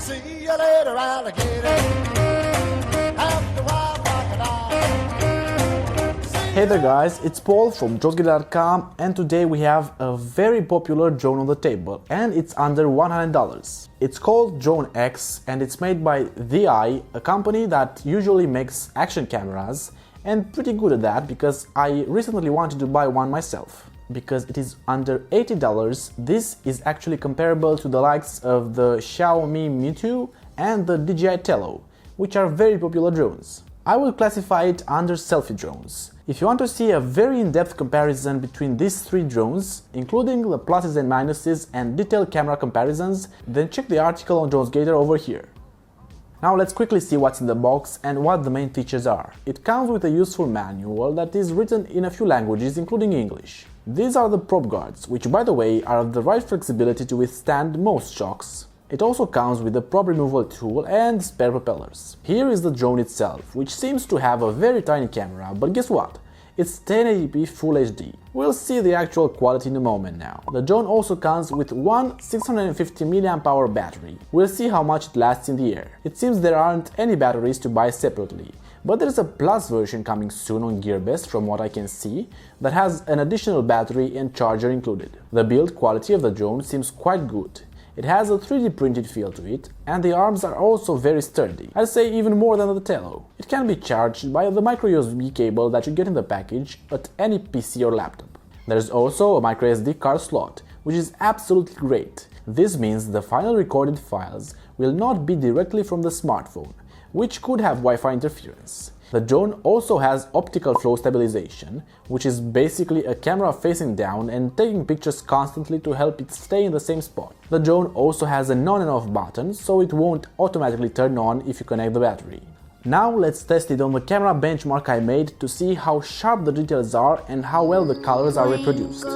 See you later, alligator. Have the wild crocodile. Hey there guys, it's Paul from dr.x, and today we have a very popular drone on the table, and it's under $100. It's called Drone X and it's made by ThiEye, a company that usually makes action cameras, and pretty good at that because I recently wanted to buy one myself. Because it is under $80, this is actually comparable to the likes of the Xiaomi Mi 2 and the DJI Tello, which are very popular drones. I will classify it under selfie drones. If you want to see a very in-depth comparison between these three drones, including the pluses and minuses and detailed camera comparisons, then check the article on DronesGator over here. Now let's quickly see what's in the box and what the main features are. It comes with a useful manual that is written in a few languages, including English. These are the probe guards, which by the way are of the right flexibility to withstand most shocks. It also comes with a probe removal tool and spare propellers. Here is the drone itself, which seems to have a very tiny camera, but guess what? It's 1080p Full HD. We'll see the actual quality in a moment now. The drone also comes with one 650 mAh battery. We'll see how much it lasts in the air. It seems there aren't any batteries to buy separately, but there's a plus version coming soon on GearBest from what I can see, that has an additional battery and charger included. The build quality of the drone seems quite good. It has a 3D printed feel to it, and the arms are also very sturdy. I'd say even more than the Tello. It can be charged by the micro USB cable that you get in the package at any PC or laptop. There's also a micro SD card slot, which is absolutely great. This means the final recorded files will not be directly from the smartphone, which could have Wi-Fi interference. The drone also has optical flow stabilization, which is basically a camera facing down and taking pictures constantly to help it stay in the same spot. The drone also has an on and off button, so it won't automatically turn on if you connect the battery. Now let's test it on the camera benchmark I made to see how sharp the details are and how well the colors are reproduced.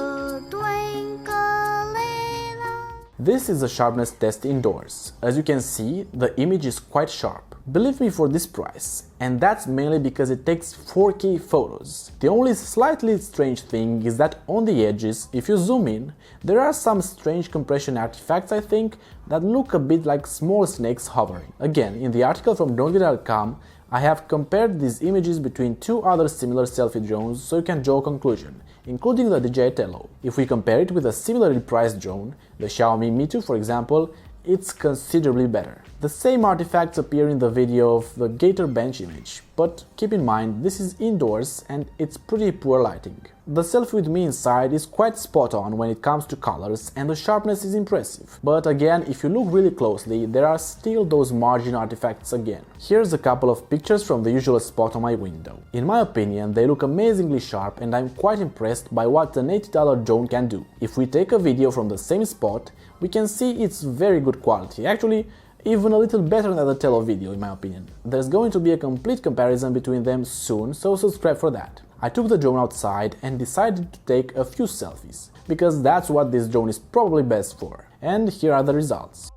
This is a sharpness test indoors. As you can see, the image is quite sharp. Believe me, for this price, and that's mainly because it takes 4K photos. The only slightly strange thing is that on the edges, if you zoom in, there are some strange compression artifacts, I think, that look a bit like small snakes hovering. Again, in the article from dr.x, I have compared these images between two other similar selfie drones so you can draw a conclusion, including the DJI Tello. If we compare it with a similarly priced drone, the Xiaomi Mi 2 for example, it's considerably better. The same artifacts appear in the video of the Gator bench image, but keep in mind this is indoors and it's pretty poor lighting. The selfie with me inside is quite spot on when it comes to colors and the sharpness is impressive. But again, if you look really closely, there are still those margin artifacts again. Here's a couple of pictures from the usual spot on my window. In my opinion, they look amazingly sharp and I'm quite impressed by what an $80 drone can do. If we take a video from the same spot, we can see it's very good quality. Actually, even a little better than the Tello video in my opinion. There's going to be a complete comparison between them soon, so subscribe for that. I took the drone outside and decided to take a few selfies, because that's what this drone is probably best for. And here are the results.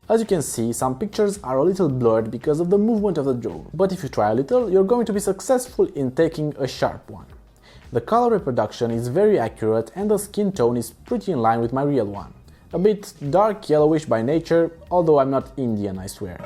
As you can see, some pictures are a little blurred because of the movement of the drone, but if you try a little, you're going to be successful in taking a sharp one. The color reproduction is very accurate and the skin tone is pretty in line with my real one. A bit dark yellowish by nature, although I'm not Indian, I swear.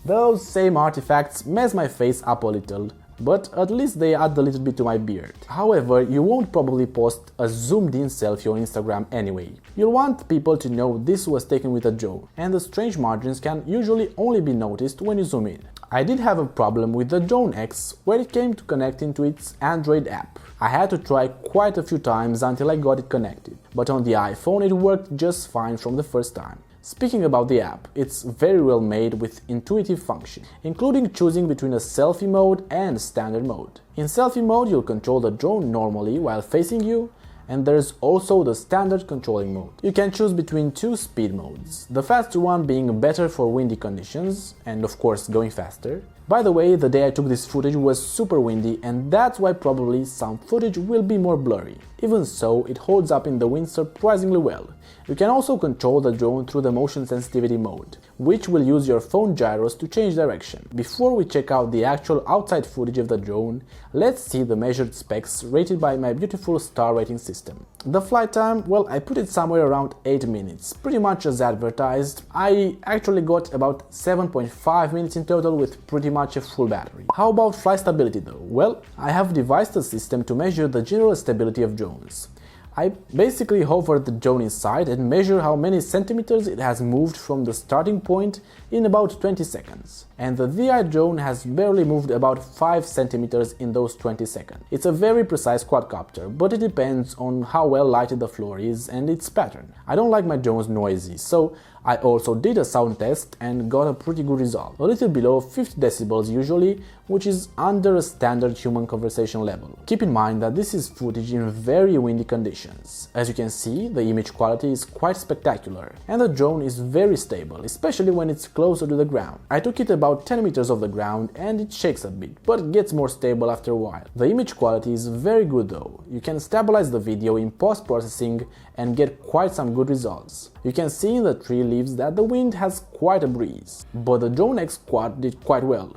Those same artifacts mess my face up a little, but at least they add a little bit to my beard. However, you won't probably post a zoomed in selfie on Instagram anyway. You'll want people to know this was taken with a drone, and the strange margins can usually only be noticed when you zoom in. I did have a problem with the Drone X when it came to connecting to its Android app. I had to try quite a few times until I got it connected, but on the iPhone it worked just fine from the first time. Speaking about the app, it's very well made with intuitive functions, including choosing between a selfie mode and standard mode. In selfie mode you'll control the drone normally while facing you, and there's also the standard controlling mode. You can choose between two speed modes, the faster one being better for windy conditions and of course going faster, By the way, the day I took this footage was super windy, and that's why probably some footage will be more blurry. Even so, it holds up in the wind surprisingly well. You can also control the drone through the motion sensitivity mode, which will use your phone gyros to change direction. Before we check out the actual outside footage of the drone, let's see the measured specs rated by my beautiful star rating system. The flight time, well, I put it somewhere around 8 minutes, pretty much as advertised. I actually got about 7.5 minutes in total with pretty much a full battery. How about flight stability though? Well, I have devised a system to measure the general stability of drones. I basically hover the drone inside and measure how many centimeters it has moved from the starting point in about 20 seconds. And the ThiEye drone has barely moved about 5 centimeters in those 20 seconds. It's a very precise quadcopter, but it depends on how well lighted the floor is and its pattern. I don't like my drones noisy, so I also did a sound test and got a pretty good result. A little below 50 decibels usually, which is under a standard human conversation level. Keep in mind that this is footage in very windy conditions. As you can see, the image quality is quite spectacular, and the drone is very stable, especially when it's closer to the ground. I took it about 10 meters off the ground and it shakes a bit, but gets more stable after a while. The image quality is very good though. You can stabilize the video in post-processing and get quite some good results. You can see in the tree leaves that the wind has quite a breeze, but the Drone X quad did quite well.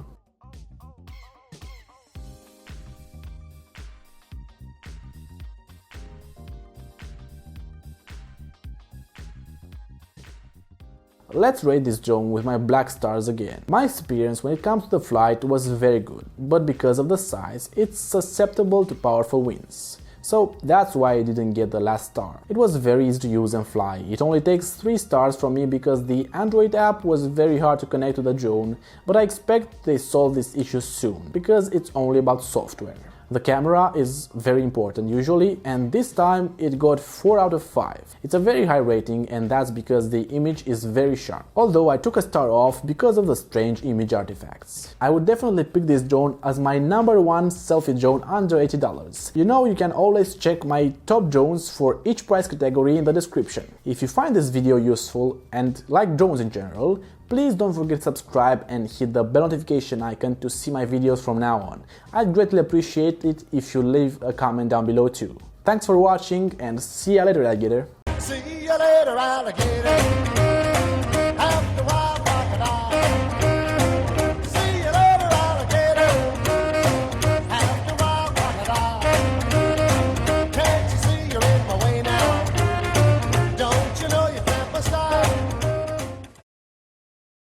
Let's rate this drone with my black stars again. My experience when it comes to the flight was very good, but because of the size, it's susceptible to powerful winds. So that's why I didn't get the last star. It was very easy to use and fly. It only takes 3 stars from me because the Android app was very hard to connect to the drone, but I expect they solve this issue soon, because it's only about software. The camera is very important usually, and this time it got 4 out of 5. It's a very high rating, and that's because the image is very sharp. Although I took a star off because of the strange image artifacts. I would definitely pick this drone as my #1 selfie drone under $80. You know, you can always check my top drones for each price category in the description. If you find this video useful and like drones in general, please don't forget to subscribe and hit the bell notification icon to see my videos from now on. I'd greatly appreciate it if you leave a comment down below too. Thanks for watching and see ya later, alligator. See you later, alligator.